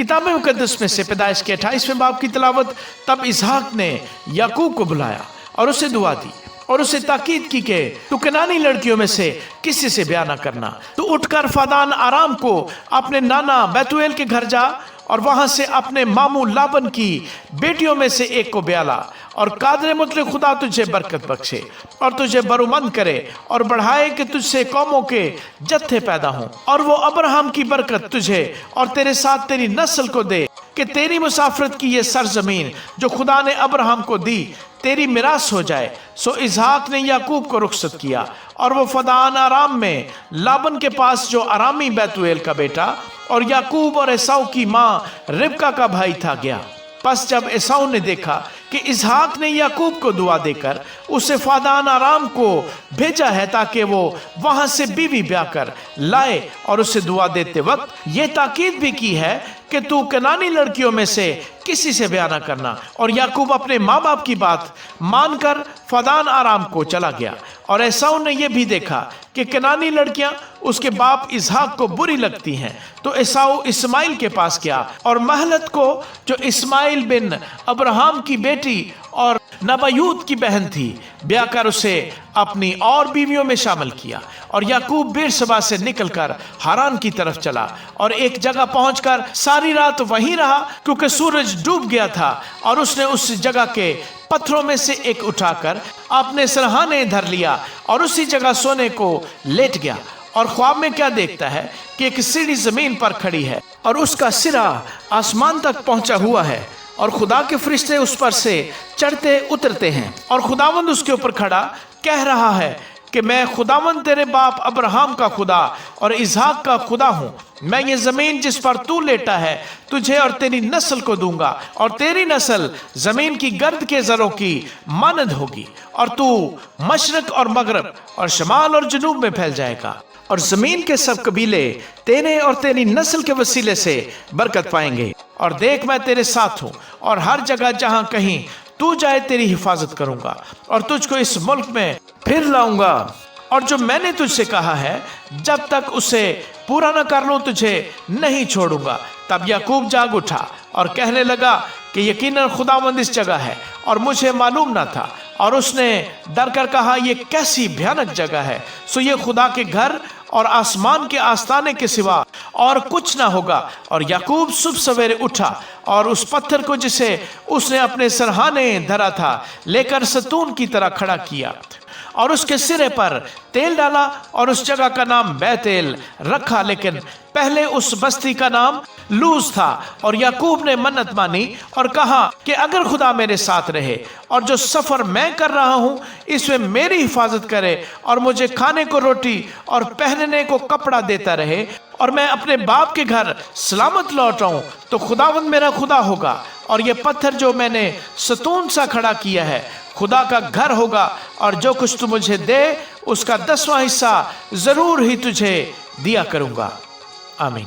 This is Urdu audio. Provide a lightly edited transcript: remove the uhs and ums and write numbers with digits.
کتاب مقدس میں سے پیدائش کے 28ویں باب کی تلاوت۔ تب اسحاق نے یعقوب کو بلایا اور اسے دعا دی اور اسے تاکید کی کہ تو کنانی لڑکیوں میں سے کسی سے بیاہ نہ کرنا، تو اٹھ کر فادان آرام کو اپنے نانا بیتویل کے گھر جا اور وہاں سے اپنے ماموں لابن کی بیٹیوں میں سے ایک کو بیاہ لا، اور قادر مطلق خدا تجھے برکت بخشے اور تجھے برومند کرے اور بڑھائے کہ تجھ سے قوموں کے جتھے پیدا ہوں، اور وہ ابراہم کی برکت تجھے اور تیرے ساتھ تیری نسل کو دے، کہ تیری مسافرت کی یہ سرزمین جو خدا نے ابراہم کو دی تیری میراث ہو جائے۔ سو اسحاق نے یعقوب کو رخصت کیا اور وہ فدان آرام میں لابن کے پاس جو آرامی بیتویل کا بیٹا اور یعقوب اور عیساؤ کی ماں ربکا کا بھائی تھا گیا۔ پس جب عیساؤ نے دیکھا کہ اسحاق نے یعقوب کو دعا دے کر اسے فادان آرام کو بھیجا ہے تاکہ وہ وہاں سے بیوی بیاہ کر لائے، اور اسے دعا دیتے وقت یہ تاکید بھی کی ہے کہ تو کنانی لڑکیوں میں سے کسی سے بیاہ نہ کرنا، اور یعقوب اپنے ماں باپ کی بات مان کر فادان آرام کو چلا گیا۔ اور عیساؤ نے یہ بھی دیکھا کہ کنانی لڑکیاں اس کے باپ اسحاق کو بری لگتی ہیں، تو عیساؤ اسماعیل کے پاس گیا اور مہلت کو جو اسماعیل بن ابراہم کی بیٹی اور نبایوت کی بہن تھی بیاہ کر اسے اپنی اور بیویوں میں شامل کیا۔ اور یعقوب بیر سبا سے نکل کر ہاران کی طرف چلا اور ایک جگہ پہنچ کر ساری رات وہیں رہا، کیونکہ سورج ڈوب گیا تھا، اور اس نے اس جگہ کے پتھروں میں سے ایک اٹھا کر اپنے سرہانے دھر لیا اور اسی جگہ سونے کو لیٹ گیا۔ اور خواب میں کیا دیکھتا ہے کہ ایک سیڑھی زمین پر کھڑی ہے اور اس کا سرا آسمان تک پہنچا ہوا ہے، اور خدا کے فرشتے اس پر سے چڑھتے اترتے ہیں، اور خداوند اس کے اوپر کھڑا کہہ رہا ہے کہ میں خداوند تیرے باپ ابراہم کا خدا اور اسحاق کا خدا ہوں۔ میں یہ زمین جس پر تو لیٹا ہے تجھے اور تیری نسل کو دوں گا، اور تیری نسل زمین کی گرد کے زروں کی مانند ہوگی، اور تو مشرق اور مغرب اور شمال اور جنوب میں پھیل جائے گا، اور زمین کے سب قبیلے تیرے اور تیری نسل کے وسیلے سے برکت پائیں گے۔ اور دیکھ میں تیرے ساتھ ہوں، اور ہر جگہ جہاں کہیں تو جائے تیری حفاظت کروں گا، اور تجھ کو اس ملک میں پھر لاؤں گا، اور جو میں نے تجھ سے کہا ہے جب تک اسے پورا نہ کر لوں تجھے نہیں چھوڑوں گا۔ تب یعقوب جاگ اٹھا اور کہنے لگا کہ یقیناً خداوند اس جگہ ہے اور مجھے معلوم نہ تھا، اور اس نے ڈر کر کہا یہ کیسی بھیانک جگہ ہے، سو یہ خدا کے گھر اور آسمان کے آستانے کے سوا اور کچھ نہ ہوگا۔ اور یعقوب صبح سویرے اٹھا اور اس پتھر کو جسے اس نے اپنے سرہانے دھرا تھا لے کر ستون کی طرح کھڑا کیا، اور اس کے سرے پر تیل ڈالا اور اس جگہ کا نام بیتیل رکھا، لیکن پہلے اس بستی کا نام لوز تھا۔ اور یعقوب نے منت مانی اور کہا کہ اگر خدا میرے ساتھ رہے اور جو سفر میں کر رہا ہوں اس میں میری حفاظت کرے اور مجھے کھانے کو روٹی اور پہننے کو کپڑا دیتا رہے، اور میں اپنے باپ کے گھر سلامت لوٹ آؤں، تو خداوند میرا خدا ہوگا، اور یہ پتھر جو میں نے ستون سا کھڑا کیا ہے خدا کا گھر ہوگا، اور جو کچھ تو مجھے دے اس کا 10واں حصہ ضرور ہی تجھے دیا کروں گا۔ آمین۔